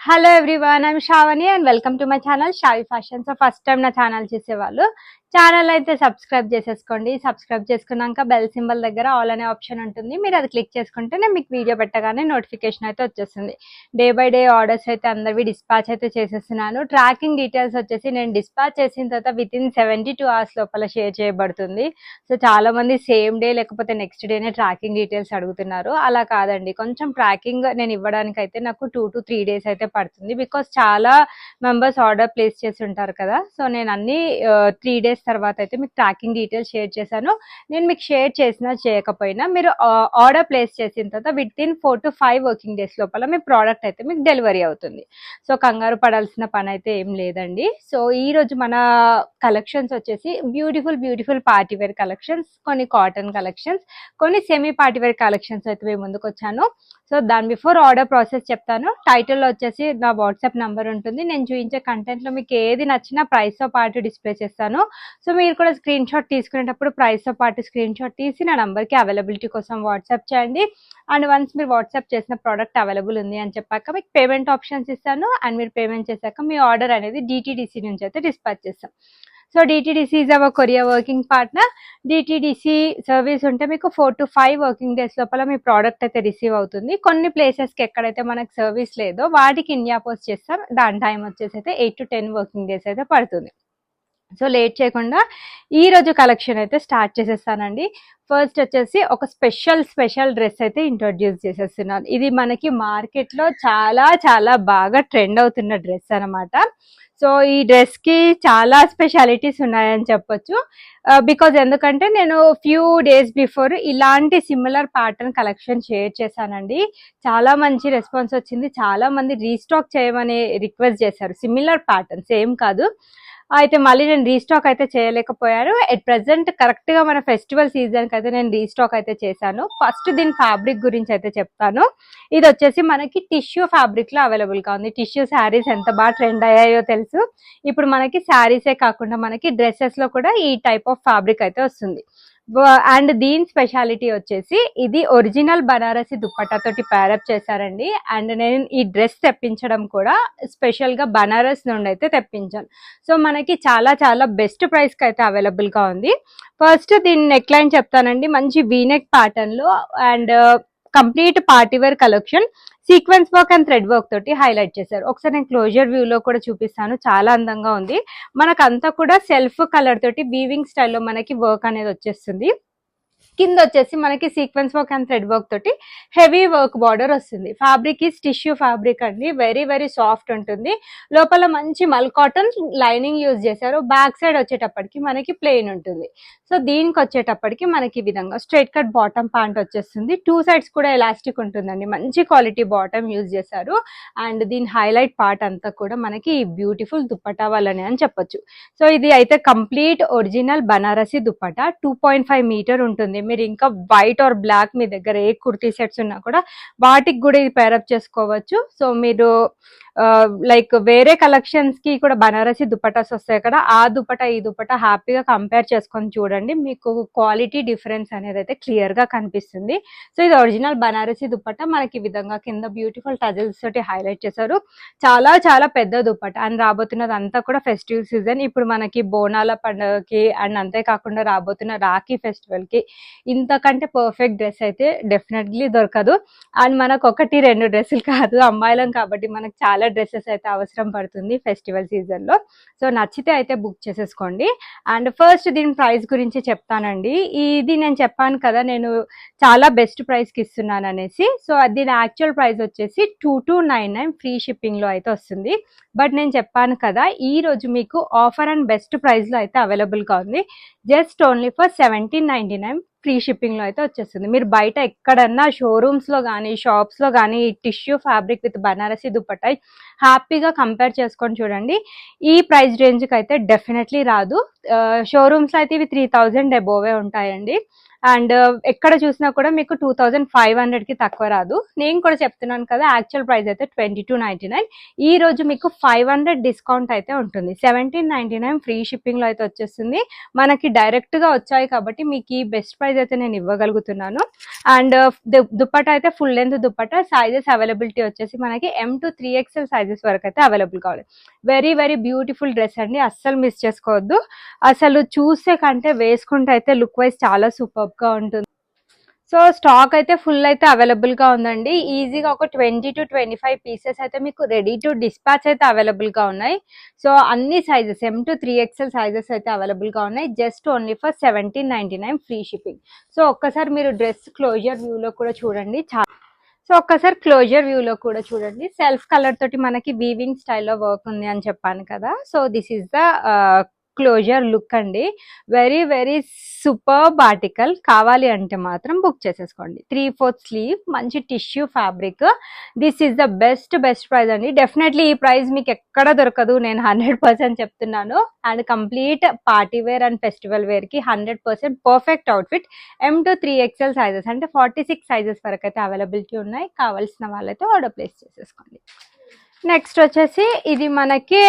Hello everyone, I'm Shravani and welcome to my channel Shavi Fashion. So first time నా channel చూసేవాళ్ళు channel అయితే subscribe చేసేసుకోండి. Subscribe చేసుకున్నాక bell symbol దగ్గర ఆల్ అనే ఆప్షన్ ఉంటుంది. మీరు అది క్లిక్ చేసుకుంటే నేను మీకు వీడియో పెట్టగానే నోటిఫికేషన్ అయితే వచ్చేస్తుంది. డే బై డే ఆర్డర్స్ అయితే అందరివి డిస్పాచ్ అయితే చేసేస్తున్నాను. ట్రాకింగ్ డీటెయిల్స్ వచ్చేసి నేను డిస్పాచ్ చేసిన తర్వాత విత్ ఇన్ 72 hours లోపల షేర్ చేయబడుతుంది. సో చాలా మంది సేమ్ డే లేకపోతే నెక్స్ట్ డేనే ట్రాకింగ్ డీటెయిల్స్ అడుగుతున్నారు. అలా కాదండి, కొంచెం ట్రాకింగ్ నేను ఇవ్వడానికి అయితే నాకు 2 to 3 days అయితే పడుతుంది. బికాస్ చాలా మెంబర్స్ ఆర్డర్ ప్లేస్ చేసి ఉంటారు కదా. సో నేను అన్ని 3 days తర్వాత అయితే మీకు ట్రాకింగ్ డీటెయిల్స్ షేర్ చేశాను. నేను మీకు షేర్ చేసినా చేయకపోయినా మీరు ఆర్డర్ ప్లేస్ చేసిన తర్వాత with in 4 to 5 working days లోపల మీ ప్రోడక్ట్ అయితే మీకు డెలివరీ అవుతుంది. సో కంగారు పడాల్సిన పని అయితే ఏం లేదండి. సో ఈ రోజు మన కలెక్షన్స్ వచ్చేసి బ్యూటిఫుల్ పార్టీ వేర్ కలెక్షన్స్, కొన్ని కాటన్ కలెక్షన్స్, కొన్ని సెమీ పార్టీ వేర్ కలెక్షన్స్ అయితే మేము ముందుకు వచ్చాను. సో దాని బిఫోర్ ఆర్డర్ ప్రాసెస్ చెప్తాను. టైటిల్లో వచ్చేసి నా వాట్సాప్ నంబర్ ఉంటుంది. నేను చూపించే కంటెంట్లో మీకు ఏది నచ్చినా ప్రైస్తో పాటు డిస్ప్లే చేస్తాను. సో మీరు కూడా స్క్రీన్ షాట్ తీసుకునేటప్పుడు ప్రైస్తో పాటు స్క్రీన్ షాట్ తీసి నా నంబర్కి అవైలబిలిటీ కోసం వాట్సాప్ చేయండి. అండ్ వన్స్ మీరు వాట్సాప్ చేసిన ప్రోడక్ట్ అవైలబుల్ ఉంది అని చెప్పాక మీకు పేమెంట్ ఆప్షన్స్ ఇస్తాను. అండ్ మీరు పేమెంట్ చేశాక మీ ఆర్డర్ అనేది DTDC నుంచి అయితే డిస్పాచ్ చేస్తాం. So DTDC is our courier working partner. DTDC service ఉంటే మీకు 4 to 5 working days లోపల మీ ప్రోడక్ట్ అయితే రిసీవ్ అవుతుంది. కొన్ని ప్లేసెస్కి ఎక్కడైతే మనకు సర్వీస్ లేదో వాటికి ఇండియా పోస్ట్ చేస్తాం. దాని టైం వచ్చేసి అయితే 8 to 10 working days అయితే పడుతుంది. సో లేట్ చేయకుండా ఈ రోజు కలెక్షన్ అయితే స్టార్ట్ చేసేస్తానండి. ఫస్ట్ వచ్చేసి ఒక స్పెషల్ డ్రెస్ అయితే ఇంట్రొడ్యూస్ చేసేస్తున్నాను. ఇది మనకి మార్కెట్లో చాలా బాగా ట్రెండ్ అవుతున్న డ్రెస్ అనమాట. సో ఈ డ్రెస్ కి చాలా స్పెషాలిటీస్ ఉన్నాయని చెప్పొచ్చు. బికాజ్ ఎందుకంటే నేను ఫ్యూ డేస్ బిఫోర్ ఇలాంటి సిమిలర్ ప్యాటర్న్ కలెక్షన్ షేర్ చేశానండి. చాలా మంచి రెస్పాన్స్ వచ్చింది. చాలా మంది రీస్టాక్ చేయమని రిక్వెస్ట్ చేశారు. సిమిలర్ ప్యాటర్న్ సేమ్ కాదు. అయితే మళ్ళీ నేను రీస్టాక్ అయితే చేయలేకపోయాను. ఎట్ ప్రెసెంట్ కరెక్ట్ గా మన ఫెస్టివల్ సీజన్ కి అయితే నేను రీస్టాక్ అయితే చేశాను. ఫస్ట్ దీని ఫ్యాబ్రిక్ గురించి అయితే చెప్తాను. ఇది వచ్చేసి మనకి టిష్యూ ఫ్యాబ్రిక్ లో అవైలబుల్ గా ఉంది. టిష్యూ శారీస్ ఎంత బాగా ట్రెండ్ అయ్యాయో తెలుసు. ఇప్పుడు మనకి శారీసే కాకుండా మనకి డ్రెస్సెస్ లో కూడా ఈ టైప్ ఆఫ్ ఫ్యాబ్రిక్ అయితే వస్తుంది. అండ్ దీని స్పెషాలిటీ వచ్చేసి ఇది ఒరిజినల్ బనారసి దుప్పట్టా తోటి ప్యారప్ చేశారండి. అండ్ నేను ఈ డ్రెస్ తెప్పించడం కూడా స్పెషల్ గా బనారస్ నుండి అయితే తెప్పించాను. సో మనకి చాలా బెస్ట్ ప్రైస్ కి అయితే అవైలబుల్ గా ఉంది. ఫస్ట్ దీని నెక్ లైన్ చెప్తానండి. మంచి వీనెక్ ప్యాటర్న్ లో and complete party wear collection sequence work and thread work తోటి హైలైట్ చేశారు. ఒకసారి నేను క్లోజర్ వ్యూ లో కూడా చూపిస్తాను. చాలా అందంగా ఉంది. మనకంతా కూడా సెల్ఫ్ కలర్ తోటి వీవింగ్ స్టైల్లో మనకి వర్క్ అనేది వచ్చేస్తుంది. కింద వచ్చేసి మనకి sequence work and thread work తోటి హెవీ వర్క్ బార్డర్ వస్తుంది. ఫ్యాబ్రిక్ ఈస్ టిష్యూ ఫ్యాబ్రిక్ అండి. వెరీ సాఫ్ట్ ఉంటుంది. లోపల మంచి మల్ కాటన్ లైనింగ్ యూజ్ చేశారు. బ్యాక్ సైడ్ వచ్చేటప్పటికి మనకి ప్లెయిన్ ఉంటుంది. సో దీనికి వచ్చేటప్పటికి మనకి ఈ విధంగా స్ట్రైట్ కట్ బాటమ్ ప్యాంట్ వచ్చేస్తుంది. 2 sides కూడా ఎలాస్టిక్ ఉంటుందండి. మంచి క్వాలిటీ బాటమ్ యూజ్ చేశారు. అండ్ దీని హైలైట్ పార్ట్ అంతా కూడా మనకి బ్యూటిఫుల్ దుప్పటా వల్లనే అని చెప్పొచ్చు. సో ఇది అయితే complete original Banarasi dupatta. 2.5 meter ఉంటుంది. మీరు ఇంకా వైట్ ఆర్ బ్లాక్ మీ దగ్గర ఏ కుర్తీ సెట్స్ ఉన్నా కూడా వాటికి కూడా ఇది పేరప్ చేసుకోవచ్చు. సో మీరు లైక్ వేరే కలెక్షన్స్ కి కూడా బనారసి దుపట్టాస్ వస్తాయి కదా, ఆ దుపట్టా ఈ దుపట్టా హ్యాపీగా కంపేర్ చేసుకొని చూడండి. మీకు క్వాలిటీ డిఫరెన్స్ అనేది అయితే క్లియర్ గా కనిపిస్తుంది. సో ఇది ఒరిజినల్ బనారసి దుపట్టా. మనకి ఈ విధంగా కింద బ్యూటిఫుల్ టజల్స్ తోటి హైలైట్ చేశారు. చాలా పెద్ద దుపట్టా. అండ్ రాబోతున్నది అంతా కూడా ఫెస్టివల్ సీజన్. ఇప్పుడు మనకి బోనాల పండుగకి అండ్ అంతేకాకుండా రాబోతున్న రాఖీ ఫెస్టివల్ కి ఇంతకంటే పర్ఫెక్ట్ డ్రెస్ అయితే డెఫినెట్లీ దొరకదు. అండ్ మనకు 1-2 డ్రెస్సులు కాదు, అమ్మాయిలం కాబట్టి మనకు చాలా డ్రెస్సెస్ అయితే అవసరం పడుతుంది ఫెస్టివల్ సీజన్ లో. సో నచ్చితే అయితే బుక్ చేసేసుకోండి. అండ్ ఫస్ట్ దీని ప్రైస్ గురించి చెప్తానండి. ఇది నేను చెప్పాను కదా నేను చాలా బెస్ట్ ప్రైస్ కి ఇస్తున్నాను అనేసి. సో దీని యాక్చువల్ ప్రైస్ వచ్చేసి 2299 ఫ్రీ షిప్పింగ్ లో అయితే వస్తుంది. బట్ నేను చెప్పాను కదా ఈ రోజు మీకు ఆఫర్ అండ్ బెస్ట్ ప్రైస్ లో అయితే అవైలబుల్ గా ఉంది. Just only for 1799 free shipping లో అయితే వచ్చేస్తుంది. మీరు బయట ఎక్కడన్నా షోరూమ్స్ లో కానీ షాప్స్ లో కానీ tissue fabric with Banarasi dupatta హ్యాపీగా కంపేర్ చేసుకొని చూడండి. ఈ ప్రైస్ రేంజ్ కి అయితే డెఫినెట్లీ రాదు. షోరూమ్స్ లో అయితే ఇవి 3000 అబోవే ఉంటాయండి. అండ్ ఎక్కడ చూసినా కూడా మీకు 2500కి తక్కువ రాదు. నేను కూడా చెప్తున్నాను కదా, యాక్చువల్ ప్రైస్ అయితే 2299. ఈ రోజు మీకు 500 డిస్కౌంట్ అయితే ఉంటుంది. 1799 ఫ్రీ షిప్పింగ్ లో అయితే వచ్చేస్తుంది. మనకి డైరెక్ట్ గా వచ్చాయి కాబట్టి మీకు ఈ బెస్ట్ ప్రైస్ అయితే నేను ఇవ్వగలుగుతున్నాను. అండ్ దుప్పటా అయితే full length dupatta, sizes availability వచ్చేసి మనకి M to 3XL సైజెస్ వరకు అయితే అవైలబుల్ కావాలి. వెరీ వెరీ బ్యూటిఫుల్ డ్రెస్ అండి, అస్సలు మిస్ చేసుకోవద్దు. అసలు చూసే కంటే వేసుకుంటే అయితే లుక్ వైజ్ చాలా సూపర్ గా ఉంటుంది. సో స్టాక్ అయితే ఫుల్ అయితే అవైలబుల్ గా ఉందండి. ఈజీగా ఒక 20 to 25 పీసెస్ అయితే మీకు రెడీ టు డిస్పాచ్ అయితే అవైలబుల్ గా ఉన్నాయి. సో అన్ని sizes M to 3XL sizes అయితే అవైలబుల్ గా ఉన్నాయి. Just only for 1799 free shipping. So ఒక్కసారి మీరు డ్రెస్ క్లోజర్ వ్యూ లో కూడా చూడండి. సో ఒక్కసారి క్లోజర్ వ్యూ లో కూడా చూడండి. సెల్ఫ్ కలర్ తోటి మనకి వీవింగ్ స్టైల్లో వర్క్ ఉంది అని చెప్పాను కదా. So this is the closer look అండి. Very very superb article. కావాలి అంటే మాత్రం బుక్ చేసేసుకోండి. 3/4 స్లీవ్, మంచి tissue fabric. This is the best price అండి. డెఫినెట్లీ ఈ ప్రైస్ మీకు ఎక్కడ దొరకదు, నేను 100% చెప్తున్నాను. And complete party wear and festival wear కి 100% perfect outfit. M to 3XL sizes అంటే 46 సైజెస్ వరకు అయితే అవైలబిలిటీ ఉన్నాయి. కావాల్సిన వాళ్ళైతే ఆర్డర్ ప్లేస్ చేసేసుకోండి. నెక్స్ట్ వచ్చేసి ఇది మనకి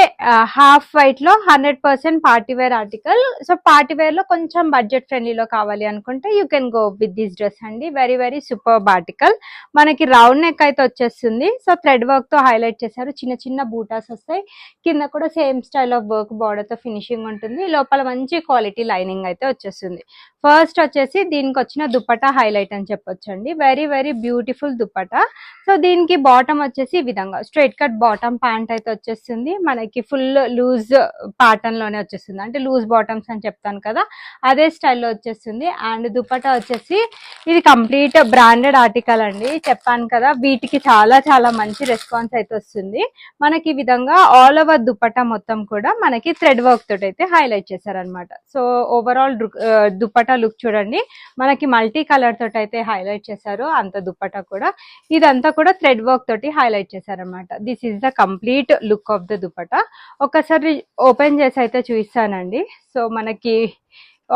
హాఫ్ వైట్ లో 100% party wear article. So party wear లో కొంచెం బడ్జెట్ ఫ్రెండ్లీలో కావాలి అనుకుంటే you can go with this dress అండి. Very very superb article. మనకి రౌండ్ నెక్ అయితే వచ్చేస్తుంది. సో థ్రెడ్ వర్క్ తో హైలైట్ చేశారు. చిన్న చిన్న బూటాస్ వస్తాయి. కింద కూడా same style of work border తో ఫినిషింగ్ ఉంటుంది. లోపల మంచి క్వాలిటీ లైనింగ్ అయితే వచ్చేస్తుంది. ఫస్ట్ వచ్చేసి దీనికి వచ్చిన దుపట్టా హైలైట్ అని చెప్పొచ్చండి. Very very beautiful dupatta. So దీనికి బాటమ్ వచ్చేసి ఈ విధంగా స్ట్రైట్ కట్ బాటమ్ ప్యాంట్ అయితే వచ్చేస్తుంది. మనకి ఫుల్ లూజ్ ప్యాటర్న్ లోనే వచ్చేస్తుంది. అంటే లూజ్ బాటమ్స్ అని చెప్తాను కదా, అదే స్టైల్లో వచ్చేస్తుంది. అండ్ దుపట్టా వచ్చేసి ఇది కంప్లీట్ బ్రాండెడ్ ఆర్టికల్ అండి. చెప్పాను కదా, వీటికి చాలా చాలా మంచి రెస్పాన్స్ అయితే వస్తుంది. మనకి ఈ విధంగా ఆల్ ఓవర్ దుపట్టా మొత్తం కూడా మనకి థ్రెడ్ వర్క్ తోటి అయితే హైలైట్ చేశారనమాట. సో ఓవరాల్ దుపట్టా లుక్ చూడండి. మనకి మల్టీ కలర్ తోటి అయితే హైలైట్ చేశారు అంత దుపట్టా కూడా. ఇదంతా కూడా థ్రెడ్ వర్క్ తోటి హైలైట్ చేశారనమాట. This is the complete look of the dupatta. ఒకసారి ఓపెన్ చేసి అయితే చూపిస్తానండి. సో మనకి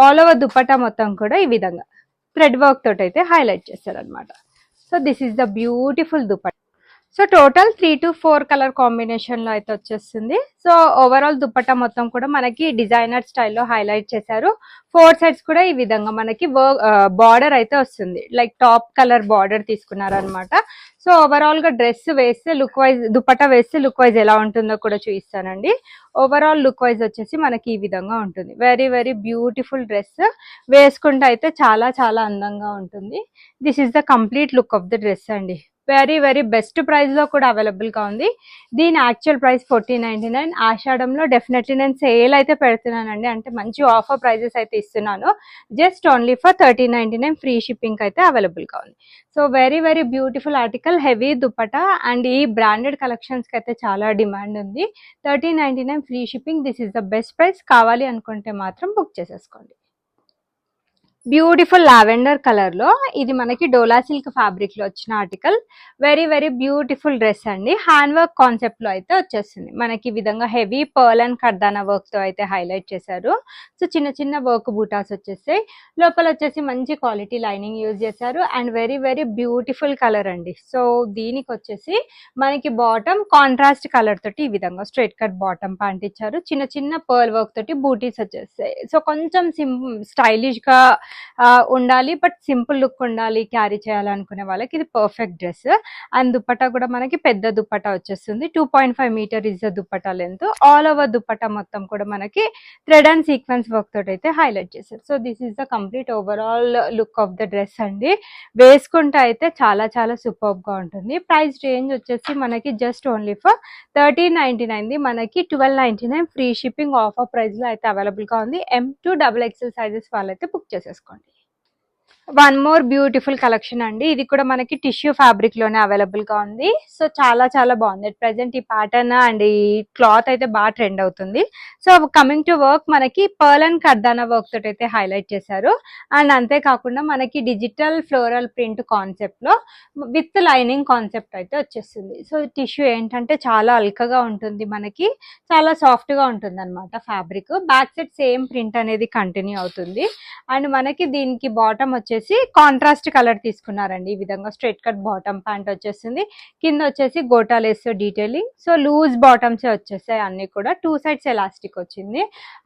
ఆల్ ఓవర్ దుపట్టా మొత్తం కూడా ఈ విధంగా థ్రెడ్ వర్క్ తోటి అయితే హైలైట్ చేశారనమాట. So this is the beautiful dupatta. So total 3 to 4 colour combination లో అయితే వచ్చేస్తుంది. సో ఓవరాల్ దుపట్టా మొత్తం కూడా మనకి డిజైనర్ స్టైల్లో హైలైట్ చేశారు. 4 సైడ్స్ కూడా ఈ విధంగా మనకి బార్డర్ అయితే వస్తుంది. లైక్ టాప్ కలర్ బార్డర్ తీసుకున్నారనమాట. సో ఓవరాల్ గా డ్రెస్ వేస్తే లుక్ వైజ్, దుపట్టా వేస్తే లుక్ వైజ్ ఎలా ఉంటుందో కూడా చూపిస్తానండి. ఓవరాల్ లుక్ వైజ్ వచ్చేసి మనకి ఈ విధంగా ఉంటుంది. Very very beautiful dress. వేసుకుంటే అయితే చాలా చాలా అందంగా ఉంటుంది. This is the complete look of the dress అండి. వెరీ వెరీ బెస్ట్ ప్రైస్ లో కూడా అవైలబుల్ గా ఉంది. దీని యాక్చువల్ ప్రైస్ 1499. ఆషాఢంలో డెఫినెట్లీ నేను సేల్ అయితే పెడుతున్నానండి. అంటే మంచి ఆఫర్ ప్రైజెస్ అయితే ఇస్తున్నాను. Just only for 1399 free shipping అయితే అవైలబుల్ గా ఉంది. So very very beautiful article, heavy dupatta. And ఈ బ్రాండెడ్ కలెక్షన్స్ కి అయితే చాలా డిమాండ్ ఉంది. 1399 free shipping. This is the best price. కావాలి అనుకుంటే మాత్రం బుక్ చేసేసుకోండి. బ్యూటిఫుల్ లావెండర్ కలర్ లో ఇది మనకి డోలా సిల్క్ ఫ్యాబ్రిక్ లో వచ్చిన article. Very very beautiful dress అండి. హ్యాండ్ వర్క్ కాన్సెప్ట్ లో అయితే వచ్చేస్తుంది. మనకి ఈ విధంగా హెవీ పర్ల్ అండ్ కర్దానా వర్క్ తో అయితే హైలైట్ చేశారు. సో చిన్న చిన్న వర్క్ బూటాస్ వచ్చేసాయి. లోపల వచ్చేసి మంచి క్వాలిటీ లైనింగ్ యూజ్ చేశారు. And very very beautiful colour అండి. సో దీనికి వచ్చేసి మనకి బాటమ్ కాంట్రాస్ట్ కలర్ తోటి ఈ విధంగా స్ట్రైట్ కట్ బాటమ్ ప్యాంట్ ఇచ్చారు. చిన్న చిన్న పర్ల్ వర్క్ తోటి బూటీస్ వచ్చేస్తాయి. సో కొంచెం స్టైలిష్ గా ఉండాలి, బట్ సింపుల్ లుక్ ఉండాలి, క్యారీ చేయాలనుకునే వాళ్ళకి ఇది పర్ఫెక్ట్ డ్రెస్. అండ్ దుపట్టా కూడా మనకి పెద్ద దుపట్టా వచ్చేస్తుంది. 2.5 meter is the dupatta length. All over dupatta మొత్తం కూడా మనకి థ్రెడ్ అండ్ సీక్వెన్స్ వర్క్ తోటి అయితే హైలైట్ చేశారు. So this is the complete overall look of the dress అండి. వేసుకుంటే అయితే చాలా చాలా సూపర్బ్ గా ఉంటుంది. ప్రైస్ రేంజ్ వచ్చేసి మనకి జస్ట్ ఓన్లీ ఫర్ 1399. మనకి 1299 ఫ్రీ షిప్పింగ్ ఆఫర్ ప్రైస్ లో అయితే అవైలబుల్ గా ఉంది. M to XXL సైజెస్ వాళ్ళైతే బుక్ చేసేసుకోండి. వన్ మోర్ బ్యూటిఫుల్ కలెక్షన్ అండి. ఇది కూడా మనకి టిష్యూ ఫ్యాబ్రిక్ లోనే అవైలబుల్ గా ఉంది. సో చాలా చాలా బాగుంది. ప్రెసెంట్ ఈ ప్యాటర్న్ అండ్ ఈ క్లాత్ అయితే బాగా ట్రెండ్ అవుతుంది. సో కమింగ్ టు వర్క్, మనకి పర్ల్ అండ్ కర్దానా వర్క్ తోటి అయితే హైలైట్ చేశారు. అండ్ అంతేకాకుండా మనకి డిజిటల్ ఫ్లోరల్ ప్రింట్ కాన్సెప్ట్ లో విత్ లైనింగ్ కాన్సెప్ట్ అయితే వచ్చేస్తుంది. సో టిష్యూ ఏంటంటే చాలా అల్కగా ఉంటుంది, మనకి చాలా సాఫ్ట్ గా ఉంటుంది అనమాట fabric. Back side same print అనేది కంటిన్యూ అవుతుంది. అండ్ మనకి దీనికి బాటమ్ వచ్చేసి కాంట్రాస్ట్ కలర్ తీసుకున్నారండి. ఈ విధంగా స్ట్రైట్ కట్ బాటమ్ ప్యాంట్ వచ్చేసింది. కింద వచ్చేసి gota lace detailing. So loose bottoms వచ్చేసాయి అన్ని కూడా. 2 సైడ్స్ ఎలాస్టిక్ వచ్చింది.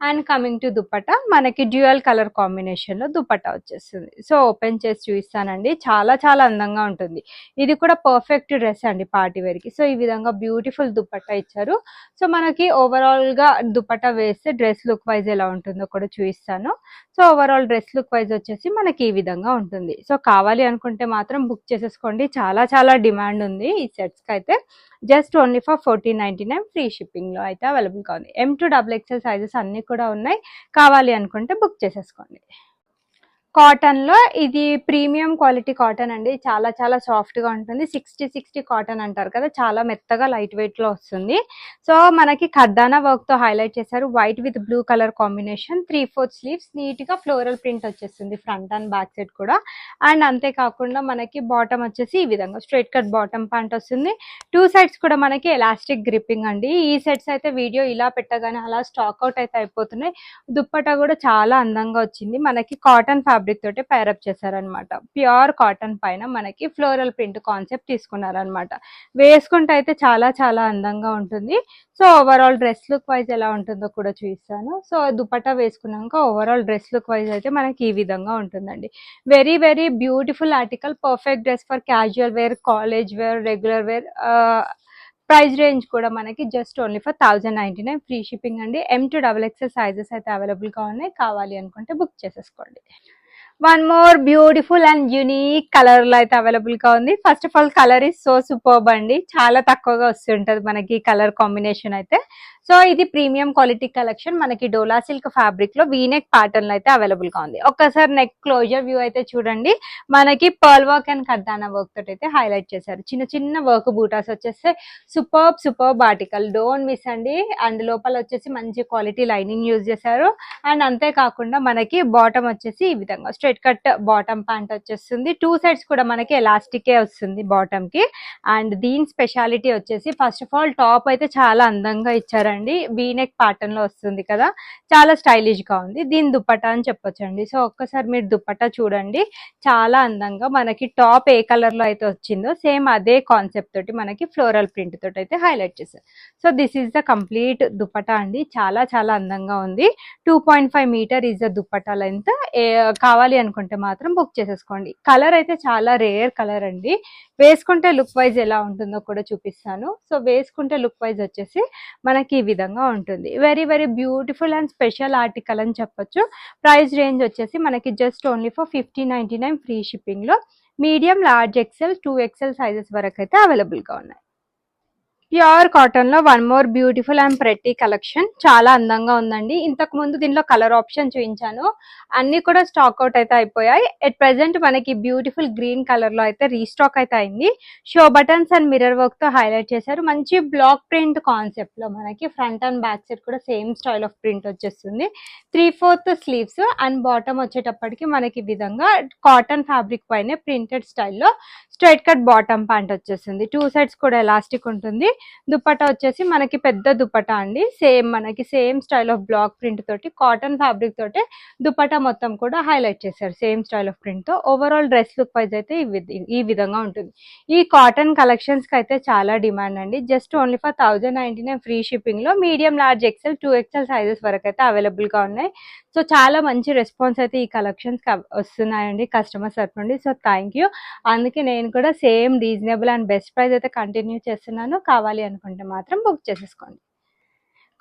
అండ్ కమింగ్ టు దుపట్టా, మనకి డ్యూయల్ కలర్ కాంబినేషన్ లో దుపట్టా వచ్చేస్తుంది. సో ఓపెన్ చేసి చూపిస్తానండి. చాలా చాలా అందంగా ఉంటుంది. ఇది కూడా పర్ఫెక్ట్ డ్రెస్ అండి పార్టీ వేర్ కి. సో ఈ విధంగా బ్యూటిఫుల్ దుపట్టా ఇచ్చారు. సో మనకి ఓవరాల్ గా దుపట్టా వేస్తే డ్రెస్ లుక్ వైజ్ ఎలా ఉంటుందో కూడా చూపిస్తాను. So overall dress look wise వచ్చేసి మనకి ఈ విధంగా ఉంటుంది. సో కావాలి అనుకుంటే మాత్రం బుక్ చేసేసుకోండి. చాలా చాలా డిమాండ్ ఉంది ఈ సెట్స్ కి అయితే. Just only for 1499 free shipping లో అయితే అవైలబుల్ గా ఉంది. M to XXL సైజెస్ అన్ని కూడా ఉన్నాయి. కావాలి అనుకుంటే బుక్ చేసేసుకోండి. కాటన్ లో ఇది ప్రీమియం క్వాలిటీ కాటన్ అండి. చాలా చాలా సాఫ్ట్ గా ఉంటుంది. 60 కాటన్ అంటారు కదా, చాలా మెత్తగా లైట్ వెయిట్ లో వస్తుంది. సో మనకి కర్దానా వర్క్ తో హైలైట్ చేశారు. White with blue colour combination. 3/4 sleeves, neat గా ఫ్లోరల్ ప్రింట్ వచ్చేస్తుంది ఫ్రంట్ అండ్ బ్యాక్ సైడ్ కూడా. అండ్ అంతేకాకుండా మనకి బాటమ్ వచ్చేసి ఈ విధంగా స్ట్రైట్ కట్ బాటమ్ ప్యాంట్ వస్తుంది. 2 సైడ్స్ కూడా మనకి ఎలాస్టిక్ గ్రిప్పింగ్ అండి. ఈ సెట్స్ అయితే వీడియో ఇలా పెట్టగానే అలా స్టాక్ అవుట్ అయితే అయిపోతున్నాయి. దుప్పటా కూడా చాలా అందంగా వచ్చింది. మనకి కాటన్ ఫ్యాబ్రిక్ తోటి పైరప్ చేశారనమాట. ప్యూర్ కాటన్ పైన మనకి ఫ్లోరల్ ప్రింట్ కాన్సెప్ట్ తీసుకున్నారనమాట. వేసుకుంటే అయితే చాలా చాలా అందంగా ఉంటుంది. So overall dress look wise ఎలా ఉంటుందో కూడా చూపిస్తాను. సో దుపట్టా వేసుకున్నాక ఓవరాల్ డ్రెస్ లుక్ వైజ్ అయితే మనకి ఈ విధంగా ఉంటుందండి. Very very beautiful article. Perfect dress for casual wear, college wear, regular wear. Price range కూడా మనకి just only for 1099 free shipping అండి. M to XXL సైజెస్ అయితే అవైలబుల్ గా ఉన్నాయి. కావాలి అనుకుంటే బుక్ చేసేసుకోండి. One more beautiful and unique colour లో అయితే అవైలబుల్ గా ఉంది. First of all colour is so superb అండి. చాలా తక్కువగా వస్తుంటది మనకి కలర్ కాంబినేషన్ అయితే. సో ఇది ప్రీమియం క్వాలిటీ కలెక్షన్. మనకి డోలా సిల్క్ ఫ్యాబ్రిక్ లో వీనెక్ ప్యాటర్న్ లో అయితే అవైలబుల్ గా ఉంది. ఒక్కసారి నెక్ క్లోజర్ వ్యూ అయితే చూడండి. మనకి పర్ల్ వర్క్ అండ్ కర్దానా వర్క్ తోటి అయితే హైలైట్ చేశారు. చిన్న చిన్న వర్క్ బూటాస్ వచ్చేస్తే సూపర్బ్ ఆర్టికల్, డోంట్ మిస్ అండి. అండ్ లోపల వచ్చేసి మంచి క్వాలిటీ లైనింగ్ యూజ్ చేశారు. అండ్ అంతేకాకుండా మనకి బాటమ్ వచ్చేసి ఈ విధంగా స్ట్రైట్ కట్ బాటమ్ ప్యాంట్ వచ్చేస్తుంది. 2 సైడ్స్ కూడా మనకి ఎలాస్టికే వస్తుంది బాటమ్ కి. అండ్ దీని స్పెషాలిటీ వచ్చేసి ఫస్ట్ ఆఫ్ ఆల్ టాప్ అయితే చాలా అందంగా ఇచ్చారండి. వీనెక్ ప్యాటర్న్ లో వస్తుంది కదా, చాలా స్టైలిష్ గా ఉంది. దీని దుపట్టా అని చెప్పొచ్చండి. సో ఒక్కసారి మీరు దుపట్టా చూడండి. చాలా అందంగా మనకి టాప్ ఏ కలర్ లో అయితే వచ్చిందో సేమ్ అదే కాన్సెప్ట్ తోటి మనకి ఫ్లోరల్ ప్రింట్ తోటి అయితే హైలైట్ చేశారు. So this is the complete dupatta అండి. చాలా చాలా అందంగా ఉంది. 2.5 meter is the dupatta length. కావాలి అనుకుంటే మాత్రం బుక్ చేసేసుకోండి. కలర్ అయితే చాలా రేర్ కలర్ అండి. వేసుకుంటే లుక్ వైజ్ ఎలా ఉంటుందో కూడా చూపిస్తాను. సో వేసుకుంటే లుక్ వైజ్ వచ్చేసి మనకి ఈ విధంగా ఉంటుంది. Very very beautiful and special article అని చెప్పొచ్చు. ప్రైస్ రేంజ్ వచ్చేసి మనకి just only for 1599 free shipping లో medium, large, XL, 2XL sizes వరకు అయితే అవైలబుల్ గా ఉన్నాయి. ప్యూర్ కాటన్ లో one more beautiful and pretty collection. చాలా అందంగా ఉందండి. ఇంతకు ముందు దీనిలో కలర్ ఆప్షన్ చూపించాను, అన్ని కూడా స్టాక్ అవుట్ అయితే అయిపోయాయి. ఎట్ ప్రెసెంట్ మనకి బ్యూటిఫుల్ గ్రీన్ కలర్ లో అయితే రీస్టాక్ అయితే అయింది. Show buttons and mirror work తో హైలైట్ చేశారు. మంచి బ్లాక్ ప్రింట్ కాన్సెప్ట్ లో మనకి ఫ్రంట్ అండ్ బ్యాక్ సైడ్ కూడా సేమ్ స్టైల్ ఆఫ్ ప్రింట్ వచ్చేస్తుంది. 3/4 స్లీవ్స్ అండ్ బాటమ్ వచ్చేటప్పటికి మనకి ఈ విధంగా కాటన్ ఫ్యాబ్రిక్ పైన ప్రింటెడ్ స్టైల్లో స్ట్రైట్ కట్ బాటమ్ ప్యాంట్ వచ్చేస్తుంది. 2 సైడ్స్ కూడా ఎలాస్టిక్ ఉంటుంది. దుపట్టా వచ్చేసి మనకి పెద్ద దుపట్టా అండి. మనకి same style of block print తోటి కాటన్ ఫ్యాబ్రిక్ తోటి దుపట్టా మొత్తం కూడా హైలైట్ చేశారు సేమ్ స్టైల్ ఆఫ్ ప్రింట్ తో. ఓవరాల్ డ్రెస్ లుక్ వైజ్ అయితే ఈ విధంగా ఉంటుంది. ఈ కాటన్ కలెక్షన్స్ కి అయితే చాలా డిమాండ్ అండి. Just only for 1099 free shipping లో medium, large, XL, 2XL sizes వరకు అయితే అవైలబుల్ గా ఉన్నాయి. సో చాలా మంచి రెస్పాన్స్ అయితే ఈ కలెక్షన్స్ వస్తున్నాయండి కస్టమర్స్ తరఫు నుండి. So thank you. అందుకే నేను కూడా same reasonable and best price అయితే కంటిన్యూ చేస్తున్నాను. కావాలి అనుకుంటే మాత్రం బుక్ చేసేసుకోండి.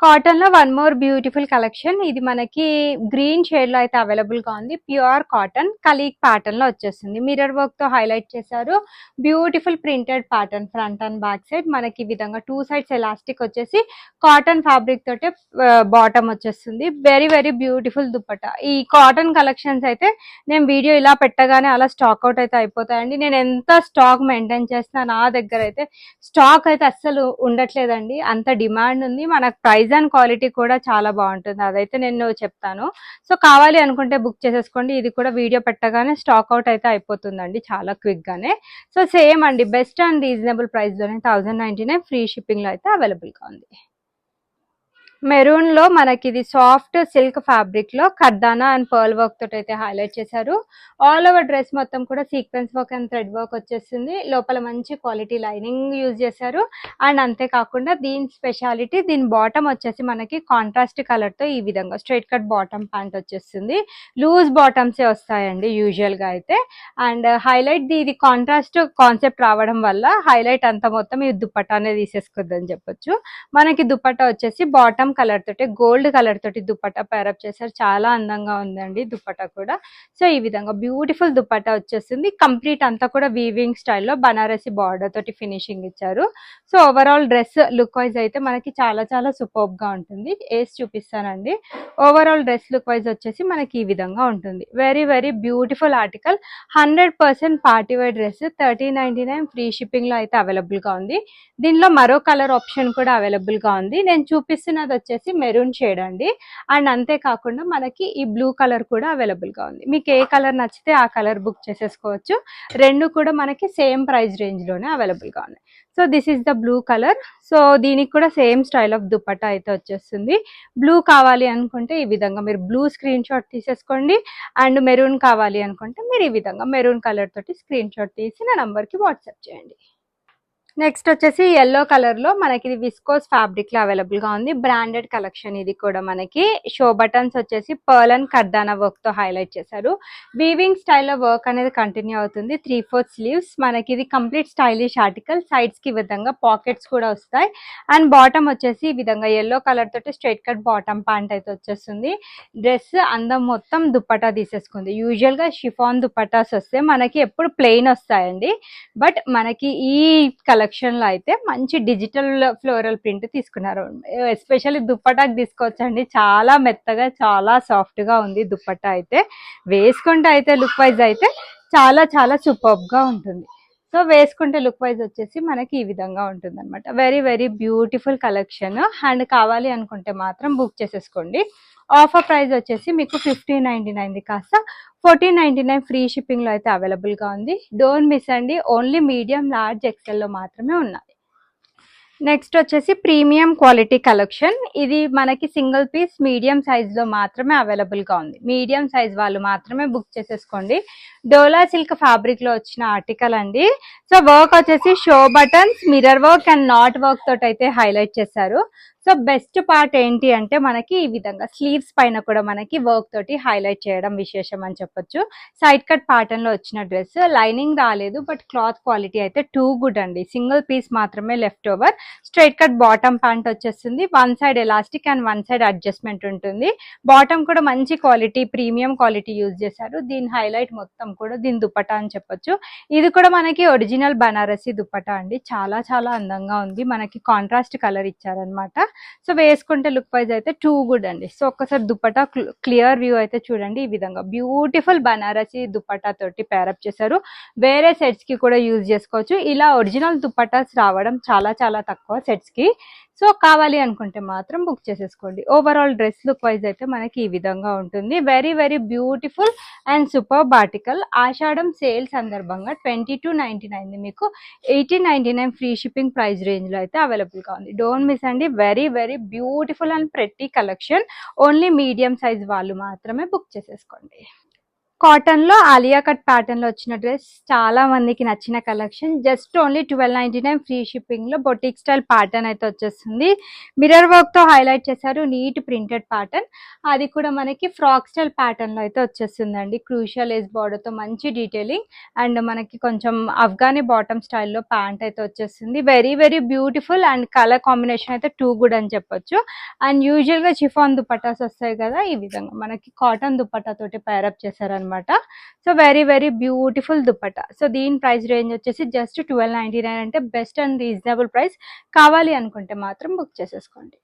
కాటన్ లో వన్ మోర్ బ్యూటిఫుల్ కలెక్షన్. ఇది మనకి గ్రీన్ షేడ్ లో అయితే అవైలబుల్ గా ఉంది. ప్యూర్ కాటన్ కలీక్ ప్యాటర్న్ లో వచ్చేస్తుంది. మిర్రర్ వర్క్ తో హైలైట్ చేశారు. Beautiful printed pattern front and back side మనకి ఈ విధంగా 2 సైడ్స్ ఎలాస్టిక్ వచ్చేసి కాటన్ ఫ్యాబ్రిక్ తోటే బాటమ్ వచ్చేస్తుంది. Very very beautiful dupatta. ఈ కాటన్ కలెక్షన్స్ అయితే నేను వీడియో ఇలా పెట్టగానే అలా స్టాక్ అవుట్ అయితే అయిపోతాయండి. నేను ఎంత స్టాక్ మెయింటైన్ చేస్తున్నా నా దగ్గర అయితే స్టాక్ అయితే అస్సలు ఉండట్లేదండి. అంత డిమాండ్ ఉంది. మనకు ప్రైస్ అండ్ క్వాలిటీ కూడా చాలా బాగుంటుంది. అదైతే నేను చెప్తాను. సో కావాలి అనుకుంటే బుక్ చేసేసుకోండి. ఇది కూడా వీడియో పెట్టగానే స్టాక్ అవుట్ అయితే అయిపోతుందండి చాలా క్విక్ గానే. సో సేమ్ అండి, బెస్ట్ అండ్ రీజనబుల్ ప్రైస్ లోనే 1099 ఫ్రీ షిప్పింగ్ లో అయితే అవైలబుల్ గా ఉంది. మెరూన్ లో మనకి ఇది సాఫ్ట్ సిల్క్ ఫ్యాబ్రిక్ లో కర్దానా అండ్ పర్ల్ వర్క్ తోటి అయితే హైలైట్ చేశారు. ఆల్ ఓవర్ డ్రెస్ మొత్తం కూడా sequence work and thread work వచ్చేస్తుంది. లోపల మంచి క్వాలిటీ లైనింగ్ యూజ్ చేశారు. అండ్ అంతేకాకుండా దీని స్పెషాలిటీ, దీని బాటమ్ వచ్చేసి మనకి కాంట్రాస్ట్ కలర్ తో ఈ విధంగా స్ట్రైట్ కట్ బాటమ్ ప్యాంట్ వచ్చేస్తుంది. లూజ్ బాటమ్సే వస్తాయండి యూజువల్ గా అయితే. అండ్ హైలైట్ ఇది కాంట్రాస్ట్ కాన్సెప్ట్ రావడం వల్ల హైలైట్ అంతా మొత్తం ఈ దుపట్టానే తీసేసుకుందని చెప్పొచ్చు. మనకి దుపట్టా వచ్చేసి బాటమ్ కలర్ తోటి గోల్డ్ కలర్ తోటి దుపట్టా పేరప్ చేశారు. చాలా అందంగా ఉందండి దుపట్టా కూడా. సో ఈ విధంగా బ్యూటిఫుల్ దుపట్టా వచ్చేస్తుంది. కంప్లీట్ అంతా కూడా వీవింగ్ స్టైల్లో బనారసి బార్డర్ తోటి ఫినిషింగ్ ఇచ్చారు. So overall dress look wise అయితే మనకి చాలా చాలా సూపర్బ్ గా ఉంటుంది. వేసి చూపిస్తానండి. ఓవరాల్ డ్రెస్ లుక్ వైజ్ వచ్చేసి మనకి ఈ విధంగా ఉంటుంది. Very very beautiful article. 100% party wear dress. 1399 free shipping లో అయితే అవైలబుల్ గా ఉంది. దీనిలో మరో కలర్ ఆప్షన్ కూడా అవైలబుల్ గా ఉంది. నేను చూపిస్తున్నది వచ్చేసి మెరూన్ షేడ్ అండి. అండ్ అంతేకాకుండా మనకి ఈ బ్లూ కలర్ కూడా అవైలబుల్ గా ఉంది. మీకు ఏ కలర్ నచ్చితే ఆ కలర్ బుక్ చేసేసుకోవచ్చు. రెండు కూడా మనకి సేమ్ ప్రైస్ రేంజ్ లోనే అవైలబుల్ గా ఉన్నాయి. So this is the blue colour. So దీనికి కూడా సేమ్ స్టైల్ ఆఫ్ దుపట్టా అయితే వచ్చేస్తుంది. బ్లూ కావాలి అనుకుంటే ఈ విధంగా మీరు బ్లూ స్క్రీన్ షాట్ తీసేసుకోండి. అండ్ మెరూన్ కావాలి అనుకుంటే మీరు ఈ విధంగా మెరూన్ కలర్ తోటి స్క్రీన్ షాట్ తీసి నా నంబర్ కి వాట్సాప్ చేయండి. నెక్స్ట్ వచ్చేసి ఎల్లో కలర్ లో మనకి ఇది విస్కోస్ ఫ్యాబ్రిక్ లో అవైలబుల్ గా ఉంది. Branded collection. ఇది కూడా మనకి షో బటన్స్ వచ్చేసి పర్ల్ అండ్ కర్దానా వర్క్ తో హైలైట్ చేశారు. వీవింగ్ స్టైల్లో వర్క్ అనేది కంటిన్యూ అవుతుంది. 3/4 స్లీవ్స్. మనకి ఇది కంప్లీట్ స్టైలిష్ ఆర్టికల్. సైడ్స్ కి విధంగా పాకెట్స్ కూడా వస్తాయి. అండ్ బాటమ్ వచ్చేసి ఈ విధంగా ఎల్లో కలర్ తోటి స్ట్రైట్ కట్ బాటమ్ ప్యాంట్ అయితే వచ్చేస్తుంది. డ్రెస్ అందం మొత్తం దుపట్టా తీసేసుకుంది. యూజువల్ గా షిఫాన్ దుపట్టాస్ వస్తే మనకి ఎప్పుడు ప్లెయిన్ వస్తాయండి. బట్ మనకి ఈ కలెక్షన్ లో అయితే మంచి డిజిటల్ ఫ్లోరల్ ప్రింట్ తీసుకున్నారు. ఎస్పెషల్లీ దుపట్టాకి తీసుకోవచ్చండి. చాలా మెత్తగా చాలా సాఫ్ట్ గా ఉంది దుపట్టా అయితే. వేసుకుంటే అయితే లుక్ వైజ్ అయితే చాలా చాలా సూపర్బ్ గా ఉంటుంది. సో వేసుకుంటే లుక్ వైజ్ వచ్చేసి మనకి ఈ విధంగా ఉంటుంది అనమాట. Very very beautiful collection. And కావాలి అనుకుంటే మాత్రం బుక్ చేసేసుకోండి. ఆఫర్ ప్రైస్ వచ్చేసి మీకు 1599 కాస్త 1499 ఫ్రీ షిప్పింగ్ లో అయితే అవైలబుల్ గా ఉంది. డోంట్ మిస్ అండి. ఓన్లీ మీడియం, లార్జ్, ఎక్సెల్ లో మాత్రమే ఉన్నాయి. నెక్స్ట్ వచ్చేసి ప్రీమియం క్వాలిటీ కలెక్షన్. ఇది మనకి సింగిల్ పీస్ మీడియం సైజ్ లో మాత్రమే అవైలబుల్ గా ఉంది. మీడియం సైజ్ వాళ్ళు మాత్రమే బుక్ చేసేసుకోండి. డోలా సిల్క్ ఫ్యాబ్రిక్ లో వచ్చిన ఆర్టికల్ అండి. సో వర్క్ వచ్చేసి show buttons, mirror work and not work తోటి అయితే హైలైట్ చేశారు. సో బెస్ట్ పార్ట్ ఏంటి అంటే మనకి ఈ విధంగా స్లీవ్స్ పైన కూడా మనకి వర్క్ తోటి హైలైట్ చేయడం విశేషం అని చెప్పొచ్చు. సైడ్ కట్ ప్యాటర్న్ లో వచ్చిన డ్రెస్. లైనింగ్ రాలేదు, బట్ క్లాత్ క్వాలిటీ అయితే టూ గుడ్ అండి. సింగిల్ పీస్ మాత్రమే left over. Straight cut bottom pant వచ్చేస్తుంది. One side elastic and one side adjustment ఉంటుంది. బాటమ్ కూడా మంచి క్వాలిటీ, ప్రీమియం క్వాలిటీ యూజ్ చేశారు. దీని హైలైట్ మొత్తం కూడా దీని దుపట్టా అని చెప్పొచ్చు. ఇది కూడా మనకి ఒరిజినల్ బనారసి దుపట్టా అండి. చాలా చాలా అందంగా ఉంది. మనకి కాంట్రాస్ట్ కలర్ ఇచ్చారనమాట. సో వేసుకుంటే లుక్ వైజ్ అయితే టూ గుడ్ అండి. సో ఒక్కసారి దుపట్టా క్లియర్ వ్యూ అయితే చూడండి. ఈ విధంగా బ్యూటిఫుల్ బనారసి దుపట్టా తోటి పేరప్ చేశారు. వేరే సెట్స్ కి కూడా యూజ్ చేసుకోవచ్చు. ఇలా ఒరిజినల్ దుపట్టాస్ రావడం చాలా చాలా తక్కువ సెట్స్ కి. సో కావాలి అనుకుంటే మాత్రం బుక్ చేసేసుకోండి. ఓవరాల్ డ్రెస్ లుక్ వైజ్ అయితే మనకి ఈ విధంగా ఉంటుంది. Very very beautiful and superb article. Ashadham sale సందర్భంగా 2299 మీకు 1899 ఫ్రీ షిప్పింగ్ ప్రైస్ రేంజ్ లో అయితే అవైలబుల్ గా ఉంది. డోంట్ మిస్ అండి. Very very beautiful and pretty collection. Only medium size వాళ్ళు మాత్రమే బుక్ చేసేసుకోండి. కాటన్ లో ఆలియా కట్ ప్యాటర్న్ లో వచ్చిన డ్రెస్ చాలా మందికి నచ్చిన collection. Just only 1299 free shipping లో బొటిక్ స్టైల్ ప్యాటర్న్ అయితే వచ్చేస్తుంది. మిర్రర్ వర్క్ తో హైలైట్ చేశారు, నీట్ ప్రింటెడ్ ప్యాటర్న్. అది కూడా మనకి ఫ్రాక్ స్టైల్ ప్యాటర్న్ లో అయితే వచ్చేస్తుందండి. క్రూషియల్ లేస్ బార్డర్ తో మంచి డీటెయిలింగ్ అండ్ మనకి కొంచెం అఫ్ఘానీ బాటమ్ స్టైల్లో ప్యాంట్ అయితే వచ్చేస్తుంది. Very very beautiful and colour combination అయితే టూ గుడ్ అని చెప్పొచ్చు. అండ్ యూజువల్ గా షిఫాన్ దుపట్టాస్ వస్తాయి కదా, ఈ విధంగా మనకి కాటన్ దుపట్టా తోటి పేరప్ చేశారనమాట. So very very beautiful dupatta. So దీని ప్రైస్ రేంజ్ వచ్చేసి జస్ట్ 1299 అంటే బెస్ట్ అండ్ రీజనబుల్ ప్రైస్. కావాలి అనుకుంటే మాత్రం బుక్ చేసేసుకోండి.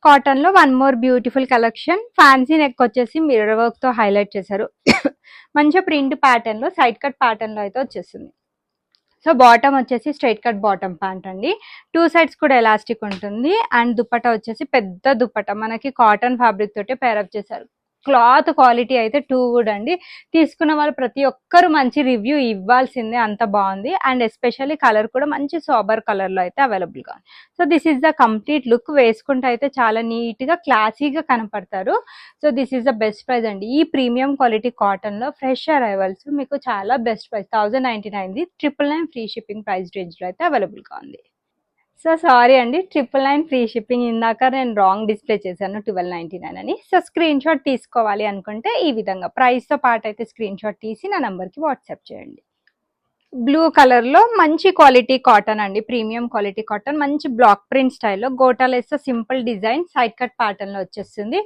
కాటన్ లో one more beautiful collection. Fancy neck వచ్చేసి మిర్రర్ వర్క్ తో హైలైట్ చేశారు. మంచి ప్రింట్ ప్యాటర్న్ లో సైడ్ కట్ ప్యాటర్న్ లో అయితే వచ్చేస్తుంది. సో బాటమ్ వచ్చేసి స్ట్రైట్ కట్ బాటమ్ ప్యాంట్ అండి. టూ సైడ్స్ కూడా ఎలాస్టిక్ ఉంటుంది. అండ్ దుపట్టా వచ్చేసి పెద్ద దుపట్టా మనకి కాటన్ ఫ్యాబ్రిక్ తోటి పేరప్ చేశారు. క్లాత్ క్వాలిటీ అయితే టూ గుడ్ అండి. తీసుకున్న వాళ్ళు ప్రతి ఒక్కరు మంచి రివ్యూ ఇవ్వాల్సిందే, అంత బాగుంది. అండ్ ఎస్పెషల్లీ కలర్ కూడా మంచి సోబర్ కలర్ లో అయితే అవైలబుల్ గా ఉంది. So this is the complete look. వేసుకుంటే అయితే చాలా నీట్ గా క్లాసీగా కనపడతారు. So this is the best price అండి. ఈ ప్రీమియం క్వాలిటీ కాటన్ లో ఫ్రెష్ అరైవల్స్ మీకు చాలా best price 1099 999 free shipping price range లో అయితే అవైలబుల్ గా ఉంది. సో సారీ అండి, 999 ఫ్రీ షిప్పింగ్ ఇందాక నేను రాంగ్ డిస్ప్లే చేశాను 1299 అని. సో స్క్రీన్ షాట్ తీసుకోవాలి అనుకుంటే ఈ విధంగా ప్రైస్తో పాటు అయితే స్క్రీన్ షాట్ తీసి నా నంబర్కి వాట్సాప్ చేయండి. బ్లూ కలర్ లో మంచి క్వాలిటీ కాటన్ అండి, ప్రీమియం క్వాలిటీ కాటన్. మంచి బ్లాక్ ప్రింట్ స్టైల్లో గోటాలేస్తో simple design side cut pattern లో వచ్చేస్తుంది.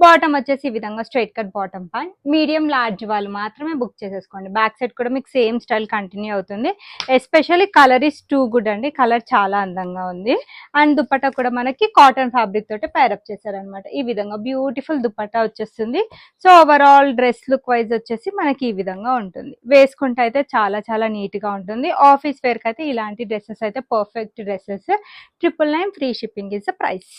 బాటమ్ వచ్చేసి ఈ విధంగా straight cut bottom pant. Medium large వాళ్ళు మాత్రమే బుక్ చేసేసుకోండి. బ్యాక్ సైడ్ కూడా మీకు సేమ్ స్టైల్ కంటిన్యూ అవుతుంది. Especially colour is too good అండి, కలర్ చాలా అందంగా ఉంది. అండ్ దుపట్టా కూడా మనకి కాటన్ ఫ్యాబ్రిక్ తోటి పేరప్ చేశారనమాట. ఈ విధంగా బ్యూటిఫుల్ దుపట్టా వచ్చేస్తుంది. So overall dress look wise వచ్చేసి మనకి ఈ విధంగా ఉంటుంది. వేసుకుంటే అయితే చాలా చాలా నీట్ గా ఉంటుంది. ఆఫీస్ వేర్ కి అయితే ఇలాంటి డ్రెస్సెస్ అయితే perfect dresses. 999 free shipping is the price.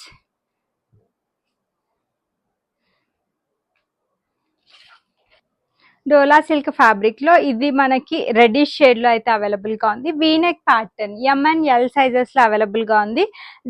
Dola silk fabric లో ఇది మనకి రెడ్డిష్ షేడ్ లో అయితే అవైలబుల్ గా ఉంది. వీనెక్ ప్యాటర్న్ MNL సైజెస్ లో అవైలబుల్ గా ఉంది.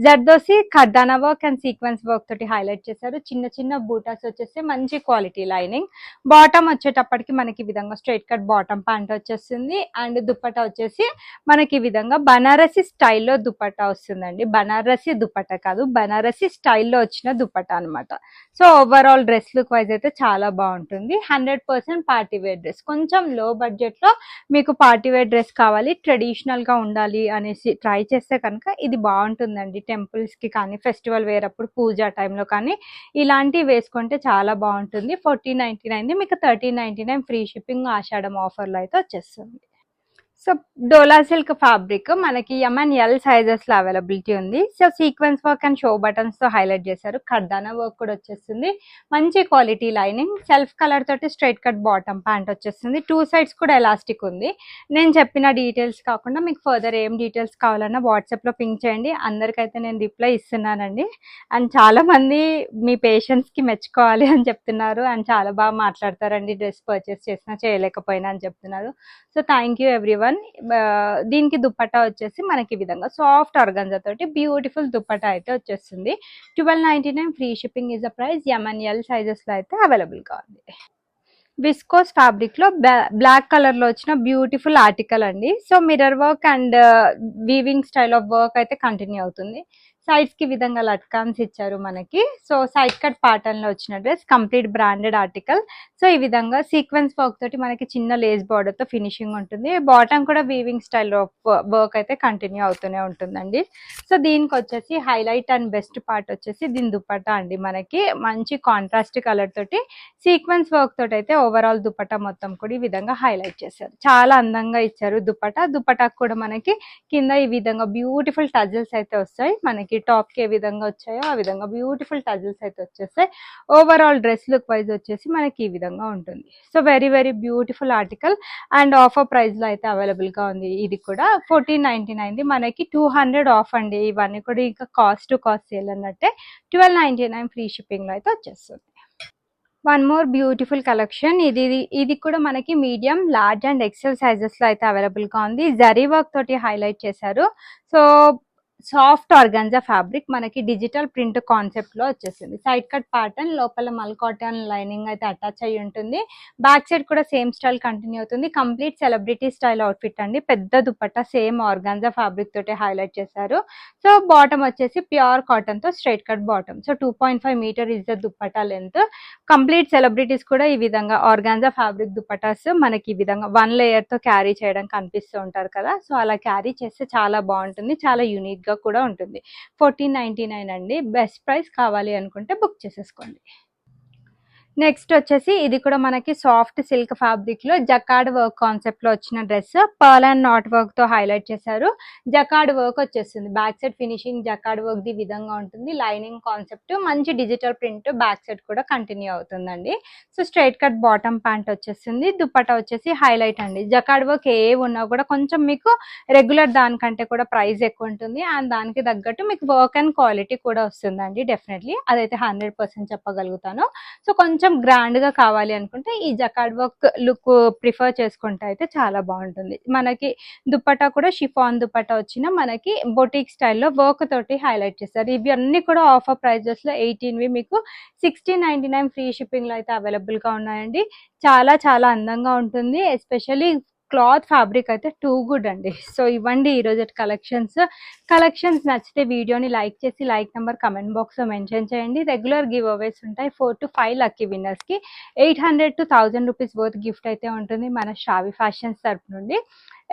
జర్దోసి ఖర్దానా వర్క్ అండ్ సీక్వెన్స్ వర్క్ తోటి హైలైట్ చేశారు. చిన్న చిన్న బూటాస్ వచ్చేసి మంచి క్వాలిటీ లైనింగ్. బాటమ్ వచ్చేటప్పటికి మనకి ఈ విధంగా స్ట్రైట్ కట్ బాటమ్ ప్యాంట్ వచ్చేస్తుంది. అండ్ దుపట్టా వచ్చేసి మనకి ఈ విధంగా బనారసి స్టైల్లో దుపట్టా వస్తుందండి. బనారసి దుపట్టా కాదు, బనారసి స్టైల్లో వచ్చిన దుపట్టా అనమాట. So overall dress look wise అయితే చాలా బాగుంటుంది. 100% పార్టీ వేర్ డ్రెస్. కొంచెం లో బడ్జెట్ లో మీకు పార్టీ వేర్ డ్రెస్ కావాలి, ట్రెడిషనల్ గా ఉండాలి అనేసి ట్రై చేస్తే కనుక ఇది బాగుంటుందండి. టెంపుల్స్ కి కానీ, ఫెస్టివల్ వేర్ అప్పుడు, పూజా టైంలో కానీ ఇలాంటివి వేసుకుంటే చాలా బాగుంటుంది. 1499 మీకు 1399 ఫ్రీ షిప్పింగ్ ఆషాఢం ఆఫర్లో అయితే వచ్చేస్తుంది. సో డోలా సిల్క్ ఫ్యాబ్రిక్ మనకి MNL సైజెస్ లో అవైలబిలిటీ ఉంది. So sequence work and show buttons తో హైలైట్ చేశారు. ఖర్దానా వర్క్ కూడా వచ్చేస్తుంది. మంచి క్వాలిటీ లైనింగ్, సెల్ఫ్ కలర్ తోటి స్ట్రైట్ కట్ బాటమ్ ప్యాంట్ వచ్చేస్తుంది. టూ సైడ్స్ కూడా ఎలాస్టిక్ ఉంది. నేను చెప్పిన డీటెయిల్స్ కాకుండా మీకు ఫర్దర్ ఏం డీటెయిల్స్ కావాలన్నా వాట్సాప్ లో పింక్ చేయండి. అందరికైతే నేను రిప్లై ఇస్తున్నానండి. అండ్ చాలా మంది మీ పేషెన్స్ కి మెచ్చుకోవాలి అని చెప్తున్నారు. అండ్ చాలా బాగా మాట్లాడతారండి, డ్రెస్ పర్చేస్ చేసినా చేయలేకపోయినా అని చెప్తున్నారు. So thank you everyone. దీనికి దుపట్టా వచ్చేసి మనకి ఈ విధంగా సాఫ్ట్ ఆర్గంజా తోటి బ్యూటిఫుల్ దుపట్టా అయితే వచ్చేస్తుంది. 1299 free shipping is the price. MNL sizes లో అయితే అవైలబుల్ గా ఉంది. విస్కోస్ ఫ్యాబ్రిక్ లో బ్లాక్ కలర్ లో వచ్చిన బ్యూటిఫుల్ ఆర్టికల్ అండి. So mirror work and weaving style of work అయితే కంటిన్యూ అవుతుంది. సైడ్స్ కి విధంగా లట్కాన్స్ ఇచ్చారు మనకి. సో సైడ్ కట్ ప్యాటర్న్ లో వచ్చిన dress, complete branded article. So ఈ విధంగా సీక్వెన్స్ వర్క్ తోటి మనకి చిన్న లేస్ బార్డర్ తో ఫినిషింగ్ ఉంటుంది. బాటమ్ కూడా వీవింగ్ స్టైల్ వర్క్ అయితే కంటిన్యూ అవుతూనే ఉంటుందండి. సో దీనికి వచ్చేసి హైలైట్ అండ్ బెస్ట్ పార్ట్ వచ్చేసి దీని దుపట్టా అండి. మనకి మంచి కాంట్రాస్ట్ కలర్ తోటి సీక్వెన్స్ వర్క్ తోటి అయితే ఓవరాల్ దుపట్టా మొత్తం కూడా ఈ విధంగా హైలైట్ చేశారు. చాలా అందంగా ఇచ్చారు దుపట్టా. దుపట్టాకు కూడా మనకి కింద ఈ విధంగా బ్యూటిఫుల్ టజల్స్ అయితే వస్తాయి. మనకి టాప్ కి ఏ విధంగా వచ్చాయో ఆ విధంగా బ్యూటిఫుల్ టజల్స్ అయితే వచ్చేస్తాయి. ఓవరాల్ డ్రెస్ లుక్ వైజ్ వచ్చేసి మనకి ఈ విధంగా ఉంటుంది. So very very beautiful article and offer price లో అయితే అవైలబుల్ గా ఉంది. ఇది కూడా 1499 మనకి 200 ఆఫ్ అండి. ఇవన్నీ కూడా ఇంకా కాస్ట్ టు కాస్ట్ సేల్ అన్నట్టే. 1299 ఫ్రీ షిప్పింగ్ లో అయితే వచ్చేస్తుంది. One more beautiful collection. ఇది కూడా మనకి medium, large and XL sizes లో అయితే అవైలబుల్ గా ఉంది. జరీ వర్క్ తోటి హైలైట్ చేశారు. సో సాఫ్ట్ ఆర్గాన్జా ఫ్యాబ్రిక్ మనకి డిజిటల్ ప్రింట్ కాన్సెప్ట్ లో వచ్చేసింది. సైడ్ కట్ ప్యాటర్న్, లోపల మల్ కాటన్ లైనింగ్ అయితే అటాచ్ అయ్యి ఉంటుంది. బ్యాక్ సైడ్ కూడా సేమ్ స్టైల్ కంటిన్యూ అవుతుంది. కంప్లీట్ సెలబ్రిటీ స్టైల్ అవుట్ఫిట్ అండి. పెద్ద దుపట్టా సేమ్ ఆర్గాన్జా ఫ్యాబ్రిక్ తోటి హైలైట్ చేశారు. సో బాటమ్ వచ్చేసి ప్యూర్ కాటన్ తో straight cut bottom. So 2.5 meter is the dupatta length. Complete celebrities కూడా ఈ విధంగా ఆర్గాన్జా ఫ్యాబ్రిక్ దుపట్టాస్ మనకి ఈ విధంగా 1 లేయర్ తో క్యారీ చేయడం కనిపిస్తూ ఉంటారు కదా. సో అలా క్యారీ చేస్తే చాలా బాగుంటుంది, చాలా యూనిక్ గా కూడా ఉంటుంది. 1499 అండి. Best price. కావాలి అనుకుంటే బుక్ చేసేసుకోండి. నెక్స్ట్ వచ్చేసి ఇది కూడా మనకి సాఫ్ట్ సిల్క్ ఫ్యాబ్రిక్ లో జకార్డ్ వర్క్ కాన్సెప్ట్ లో వచ్చిన dress. Pearl and not work తో హైలైట్ చేశారు. జకార్డ్ వర్క్ వచ్చేస్తుంది. Back side finishing jacquard work the విధంగా ఉంటుంది. లైనింగ్ కాన్సెప్ట్, మంచి డిజిటల్ ప్రింట్ బ్యాక్ సైడ్ కూడా కంటిన్యూ అవుతుందండి. So straight cut bottom pant వచ్చేస్తుంది. దుపట్టా వచ్చేసి హైలైట్ అండి. జకార్డ్ వర్క్ ఏ ఉన్నా కూడా కొంచెం మీకు రెగ్యులర్ దానికంటే కూడా ప్రైస్ ఎక్కువ ఉంటుంది. అండ్ దానికి తగ్గట్టు మీకు వర్క్ అండ్ క్వాలిటీ కూడా వస్తుందండి. డెఫినెట్లీ అదైతే 100% చెప్పగలుగుతాను. సో కొంచెం గ్రాండ్ గా కావాలి అనుకుంటే ఈ జకార్డ్ వర్క్ లుక్ ప్రిఫర్ చేసుకుంటే అయితే చాలా బాగుంటుంది. మనకి దుపట్టా కూడా షిఫాన్ దుపట్టా వచ్చిన మనకి బొటిక్ స్టైల్లో వర్క్ తోటి హైలైట్ చేస్తారు. ఇవి అన్ని కూడా ఆఫర్ ప్రైజెస్ లో 18వి మీకు 1699 ఫ్రీ షిప్పింగ్ లో అయితే అవైలబుల్ గా ఉన్నాయండి. చాలా చాలా అందంగా ఉంటుంది. ఎస్పెషల్లీ క్లాత్ ఫ్యాబ్రిక్ అయితే టూ గుడ్ అండి. సో ఇవ్వండి ఈరోజు కలెక్షన్స్ నచ్చితే వీడియోని లైక్ చేసి లైక్ నెంబర్ కమెంట్ బాక్స్ లో మెన్షన్ చేయండి. రెగ్యులర్ గివ్ అవేస్ ఉంటాయి. 4 to 5 లక్కీ విన్నర్స్ కి 800 to 1000 రూపీస్ వర్త్ గిఫ్ట్ అయితే ఉంటుంది మన షావి ఫ్యాషన్స్ తరపు నుండి.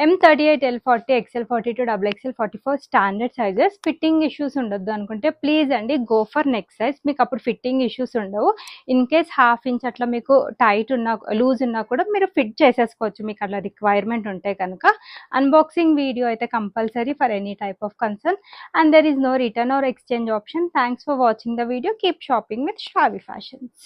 M38, L40, XL42, XXL 44 standard sizes. Fitting issues ఉండొద్దు అనుకుంటే ప్లీజ్ అండి గో ఫర్ నెక్స్ట్ సైజ్. మీకు అప్పుడు ఫిట్టింగ్ ఇష్యూస్ ఉండవు. ఇన్ కేస్ హాఫ్ ఇంచ్ అట్లా మీకు టైట్ ఉన్నా లూజ్ ఉన్నా కూడా మీరు ఫిట్ చేసేసుకోవచ్చు, మీకు అట్లా రిక్వైర్మెంట్ ఉంటే కనుక. అన్బాక్సింగ్ వీడియో అయితే compulsory for any type of concern and there is no return or exchange option. Thanks for watching the video. Keep shopping with Shavi fashions.